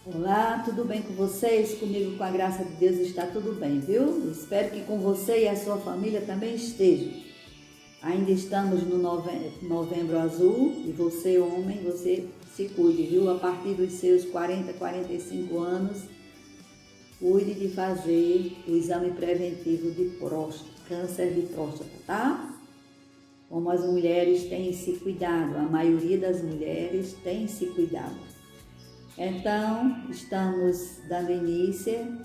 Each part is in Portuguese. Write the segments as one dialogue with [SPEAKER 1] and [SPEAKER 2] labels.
[SPEAKER 1] Olá, tudo bem com vocês? Comigo, com a graça de Deus, está tudo bem, viu? Espero que com você e a sua família também estejam. Ainda estamos no novembro azul e você, homem, você se cuide, viu? A partir dos seus 40, 45 anos, cuide de fazer o exame preventivo de próstata, câncer de próstata, tá? Como as mulheres têm se cuidado, a maioria das mulheres tem se cuidado. Então, estamos dando início,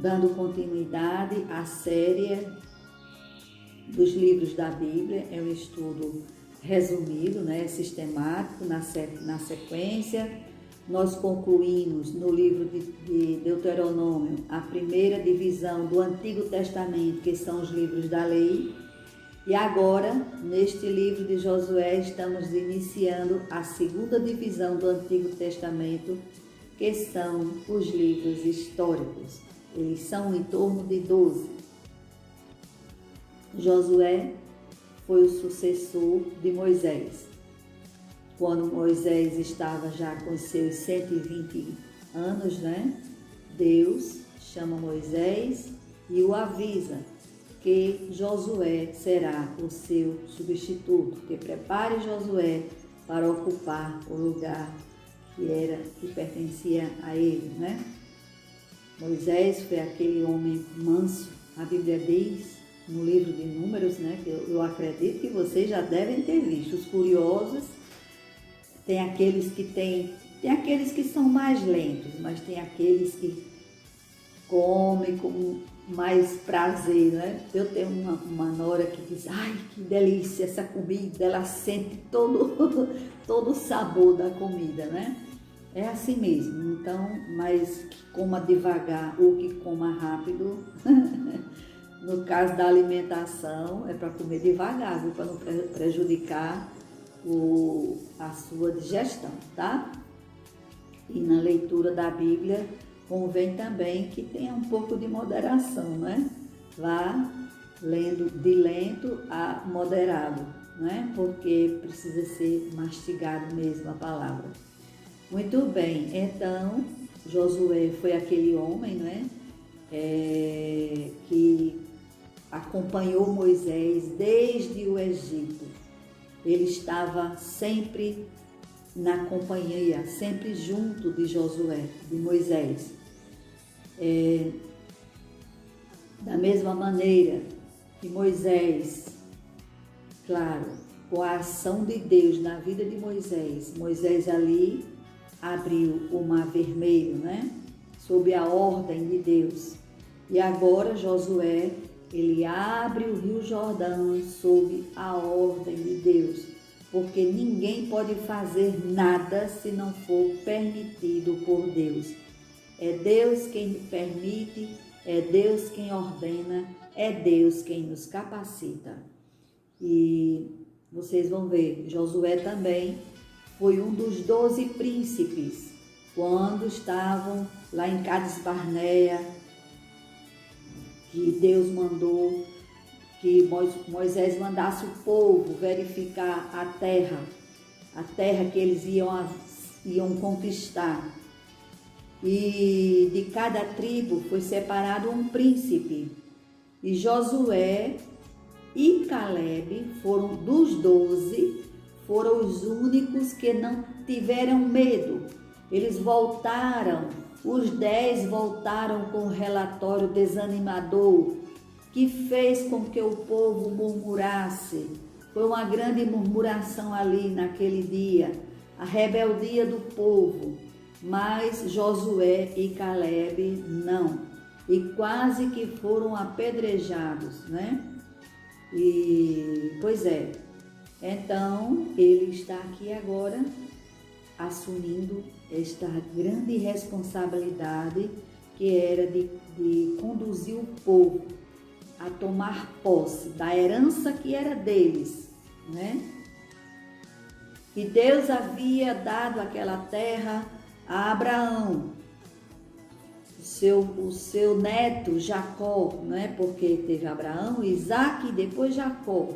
[SPEAKER 1] dando continuidade à série dos livros da Bíblia. É um estudo resumido, sistemático, na sequência. Nós concluímos no livro de Deuteronômio a primeira divisão do Antigo Testamento, que são os livros da lei. E agora, neste livro de Josué, estamos iniciando a segunda divisão do Antigo Testamento, que são os livros históricos. Eles são em torno de 12. Josué foi o sucessor de Moisés. Quando Moisés estava já com seus 120 anos, Deus chama Moisés e o avisa que Josué será o seu substituto, que prepare Josué para ocupar o lugar que pertencia a ele, Moisés foi aquele homem manso. A Bíblia diz no livro de Números, que eu acredito que vocês já devem ter visto. Os curiosos, tem aqueles que são mais lentos, mas tem aqueles que comem com mais prazer, Eu tenho uma nora que diz, ai, que delícia essa comida, ela sente todo o sabor da comida, É assim mesmo, então, mas que coma devagar ou que coma rápido, no caso da alimentação, é para comer devagar, para não prejudicar a sua digestão, tá? E na leitura da Bíblia, convém também que tenha um pouco de moderação, Vá lendo de lento a moderado, Porque precisa ser mastigado mesmo a palavra. Muito bem, então Josué foi aquele homem, que acompanhou Moisés desde o Egito. Ele estava sempre na companhia, sempre junto de Josué, de Moisés. Da mesma maneira que Moisés, claro, com a ação de Deus na vida de Moisés ali abriu o Mar Vermelho, sob a ordem de Deus. E agora Josué, ele abre o Rio Jordão sob a ordem de Deus, porque ninguém pode fazer nada se não for permitido por Deus. É Deus quem permite, é Deus quem ordena, é Deus quem nos capacita. E vocês vão ver, Josué também foi um dos 12 príncipes, quando estavam lá em Cades Barneia, que Deus mandou que Moisés mandasse o povo verificar a terra que eles iam conquistar. E de cada tribo foi separado um príncipe. E Josué e Calebe foram dos 12, foram os únicos que não tiveram medo. Eles voltaram, os 10 voltaram com um relatório desanimador, que fez com que o povo murmurasse. Foi uma grande murmuração ali naquele dia, a rebeldia do povo. Mas Josué e Calebe não, e quase que foram apedrejados, E, pois é, então ele está aqui agora assumindo esta grande responsabilidade que era de conduzir o povo a tomar posse da herança que era deles, E Deus havia dado aquela terra a Abraão, o seu neto Jacó, Porque teve Abraão, Isaac e depois Jacó.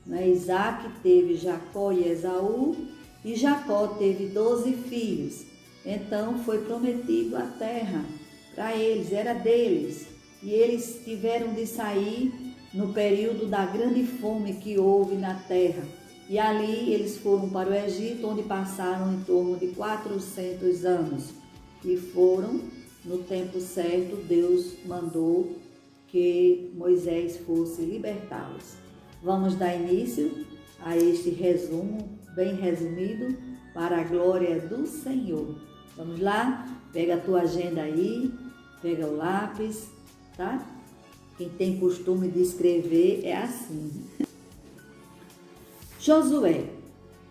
[SPEAKER 1] Isaac teve Jacó e Esaú, e Jacó teve 12 filhos. então foi prometido a terra para eles, era deles. E eles tiveram de sair no período da grande fome que houve na terra. E ali eles foram para o Egito, onde passaram em torno de 400 anos. E foram, no tempo certo, Deus mandou que Moisés fosse libertá-los. Vamos dar início a este resumo, bem resumido, para a glória do Senhor. Vamos lá? Pega a tua agenda aí, pega o lápis, tá? Quem tem costume de escrever é assim. Josué.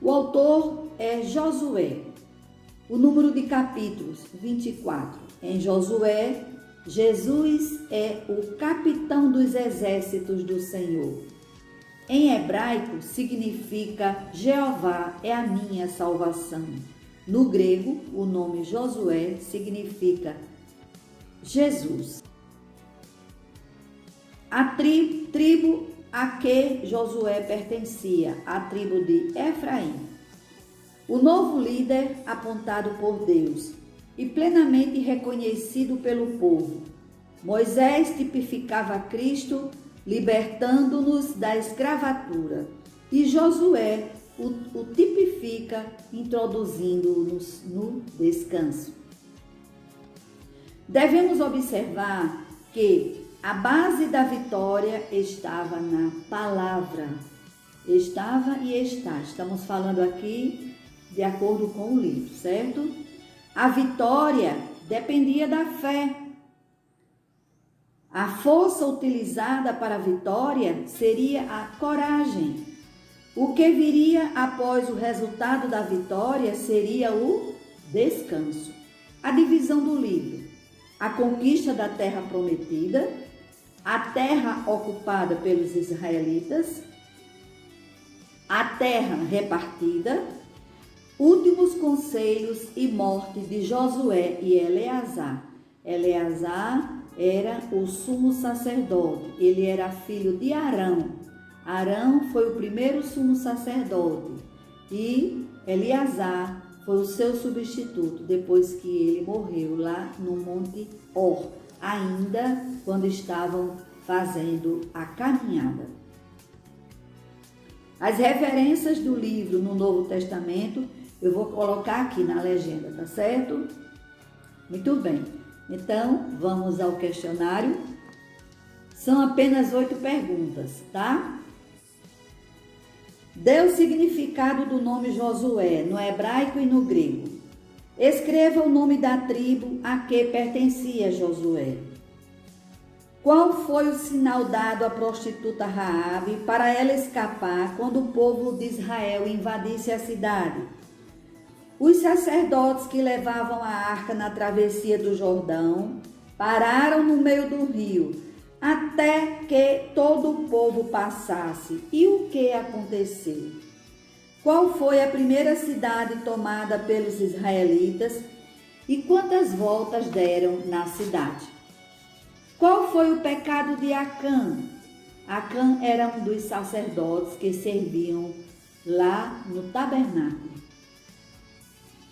[SPEAKER 1] O autor é Josué. O número de capítulos, 24. Em Josué, Jesus é o capitão dos exércitos do Senhor. Em hebraico, significa Jeová é a minha salvação. No grego, o nome Josué significa Jesus. A tribo a que Josué pertencia, a tribo de Efraim. O novo líder apontado por Deus e plenamente reconhecido pelo povo. Moisés tipificava Cristo, libertando-nos da escravatura, e Josué o tipifica, introduzindo-nos no descanso. Devemos observar que a base da vitória estava na palavra. Estava e está. Estamos falando aqui de acordo com o livro, certo? A vitória dependia da fé. A força utilizada para a vitória seria a coragem. O que viria após o resultado da vitória seria o descanso. A divisão do livro. A conquista da terra prometida, a terra ocupada pelos israelitas, a terra repartida, últimos conselhos e morte de Josué e Eleazar. Eleazar era o sumo sacerdote, ele era filho de Arão. Arão foi o primeiro sumo sacerdote e Eleazar foi o seu substituto depois que ele morreu lá no Monte Hor, ainda quando estavam fazendo a caminhada. As referências do livro no Novo Testamento eu vou colocar aqui na legenda, tá certo? Muito bem. Então, vamos ao questionário. São apenas 8 perguntas, tá? Dê o significado do nome Josué no hebraico e no grego. Escreva o nome da tribo a que pertencia Josué. Qual foi o sinal dado à prostituta Raabe para ela escapar quando o povo de Israel invadisse a cidade? Os sacerdotes que levavam a arca na travessia do Jordão pararam no meio do rio até que todo o povo passasse. E o que aconteceu? Qual foi a primeira cidade tomada pelos israelitas e quantas voltas deram na cidade? Qual foi o pecado de Acã? Acã era um dos sacerdotes que serviam lá no tabernáculo.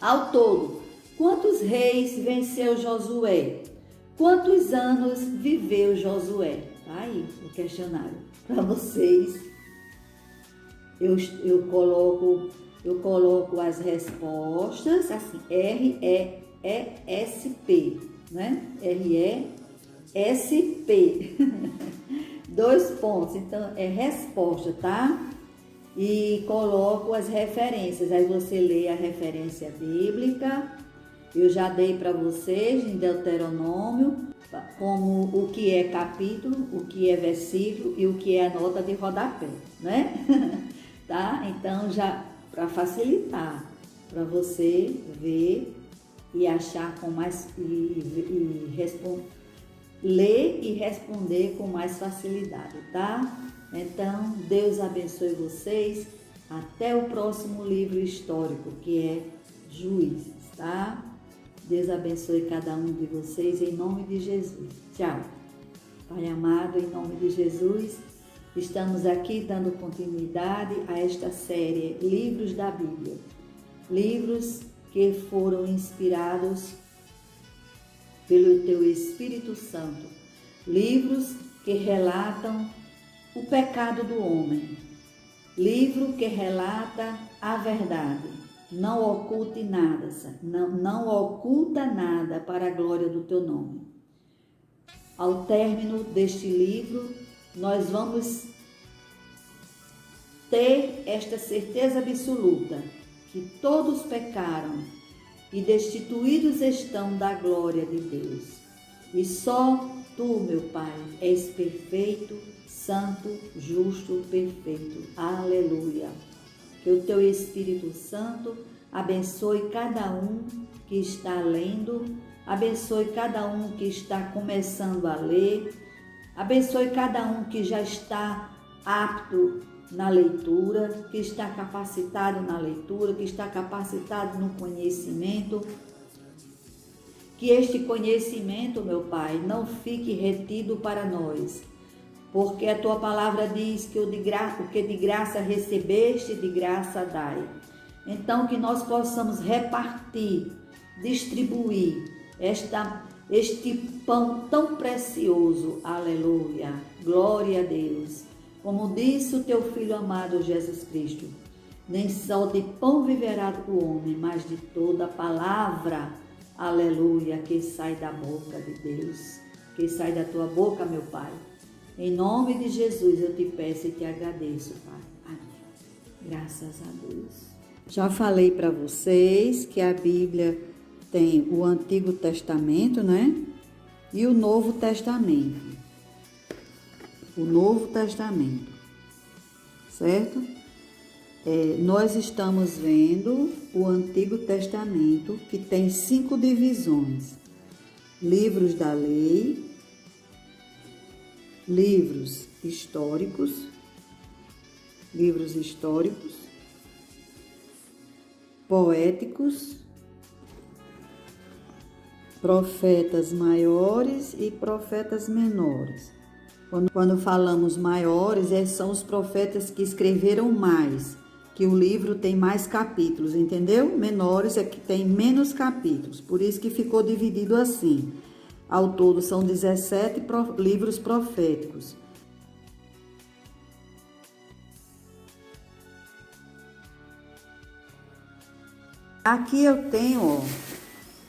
[SPEAKER 1] Ao todo, quantos reis venceu Josué? Quantos anos viveu Josué? Tá aí o questionário para vocês. Eu coloco as respostas assim, R-E-E-S-P, né? R-E-S-P. 2 pontos, então é resposta, tá? E coloco as referências, aí você lê a referência bíblica. Eu já dei para vocês em Deuteronômio, como o que é capítulo, o que é versículo e o que é a nota de rodapé, né? Tá? Então, já para facilitar, para você ver e achar com mais, ler e responder com mais facilidade, tá? Então, Deus abençoe vocês. Até o próximo livro histórico, que é Juízes, tá? Deus abençoe cada um de vocês, em nome de Jesus. Tchau. Pai amado, em nome de Jesus, estamos aqui dando continuidade a esta série Livros da Bíblia. Livros que foram inspirados pelo teu Espírito Santo, livros que relatam o pecado do homem, livro que relata a verdade. Não oculte nada, não oculta nada para a glória do teu nome. Ao término deste livro, nós vamos ter esta certeza absoluta que todos pecaram e destituídos estão da glória de Deus. E só tu, meu Pai, és perfeito, santo, justo, perfeito. Aleluia. Que o teu Espírito Santo abençoe cada um que está lendo, abençoe cada um que está começando a ler, abençoe cada um que já está apto na leitura, que está capacitado na leitura, que está capacitado no conhecimento. Que este conhecimento, meu Pai, não fique retido para nós, porque a tua palavra diz que o que de graça recebeste, de graça dai. Então, que nós possamos repartir, distribuir este pão tão precioso. Aleluia, glória a Deus. Como disse o teu Filho amado Jesus Cristo, nem só de pão viverá o homem, mas de toda a palavra, aleluia, que sai da boca de Deus, que sai da tua boca, meu Pai. Em nome de Jesus eu te peço e te agradeço, Pai. Amém. Graças a Deus. Já falei para vocês que a Bíblia tem o Antigo Testamento, né? E o Novo Testamento. O Novo Testamento, certo? Nós estamos vendo o Antigo Testamento, que tem 5 divisões: livros da lei, livros históricos, poéticos, profetas maiores e profetas menores. Quando falamos maiores, são os profetas que escreveram mais, que o livro tem mais capítulos, entendeu? Menores é que tem menos capítulos, por isso que ficou dividido assim. Ao todo são 17 livros proféticos. Aqui eu tenho,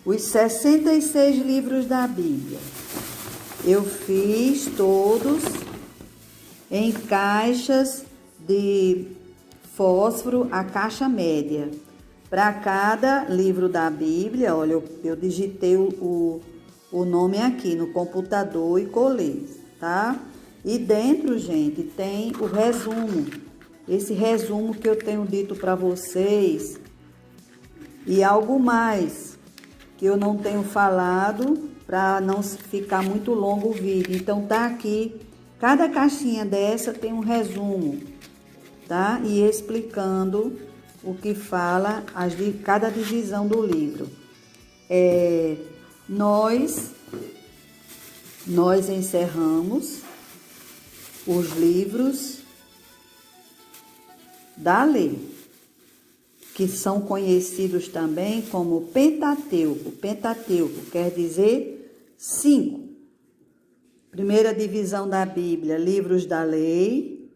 [SPEAKER 1] os 66 livros da Bíblia. Eu fiz todos em caixas de fósforo, a caixa média. Para cada livro da Bíblia, olha, eu digitei o nome aqui no computador e colei, tá? E dentro, gente, tem o resumo. Esse resumo que eu tenho dito para vocês e algo mais que eu não tenho falado, para não ficar muito longo o vídeo. Então tá aqui, cada caixinha dessa tem um resumo, tá? E explicando o que fala cada divisão do livro. Nós encerramos os livros da lei, que são conhecidos também como Pentateuco. Pentateuco quer dizer 5. Primeira divisão da Bíblia, livros da lei.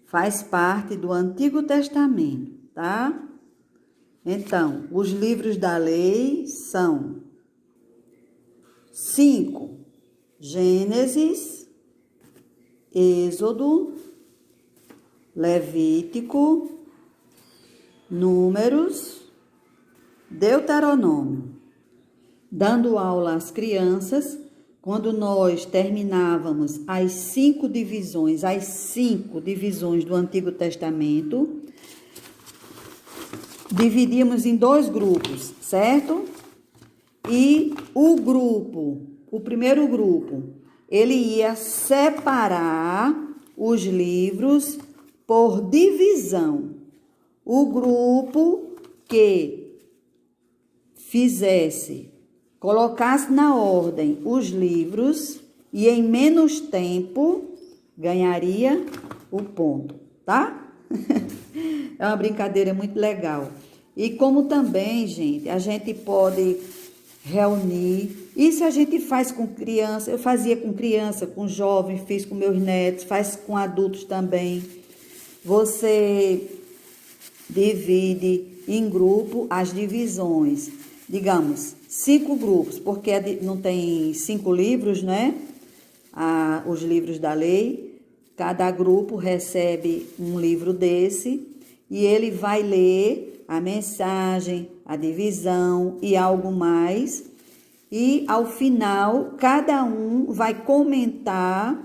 [SPEAKER 1] Faz parte do Antigo Testamento, tá? Então, os livros da lei são 5. Gênesis, Êxodo, Levítico, Números, Deuteronômio. Dando aula às crianças, quando nós terminávamos as 5 divisões do Antigo Testamento, dividíamos em 2 grupos, certo? E o primeiro grupo, ele ia separar os livros por divisão. O grupo que colocasse na ordem os livros e em menos tempo ganharia o ponto. tá? É uma brincadeira muito legal. E como também, gente, a gente pode reunir. Isso a gente faz com criança. Eu fazia com criança, com jovens, fiz com meus netos, faz com adultos também. Você divide em grupo as divisões. Digamos, 5 grupos, porque não tem 5 livros, né? Os livros da lei. Cada grupo recebe um livro desse e ele vai ler a mensagem, a divisão e algo mais. E ao final, cada um vai comentar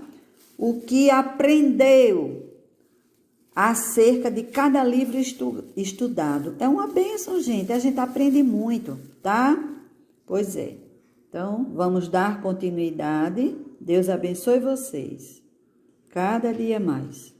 [SPEAKER 1] o que aprendeu acerca de cada livro estudado. É uma bênção, gente. A gente aprende muito, tá? Pois é. Então, vamos dar continuidade. Deus abençoe vocês. Cada dia mais.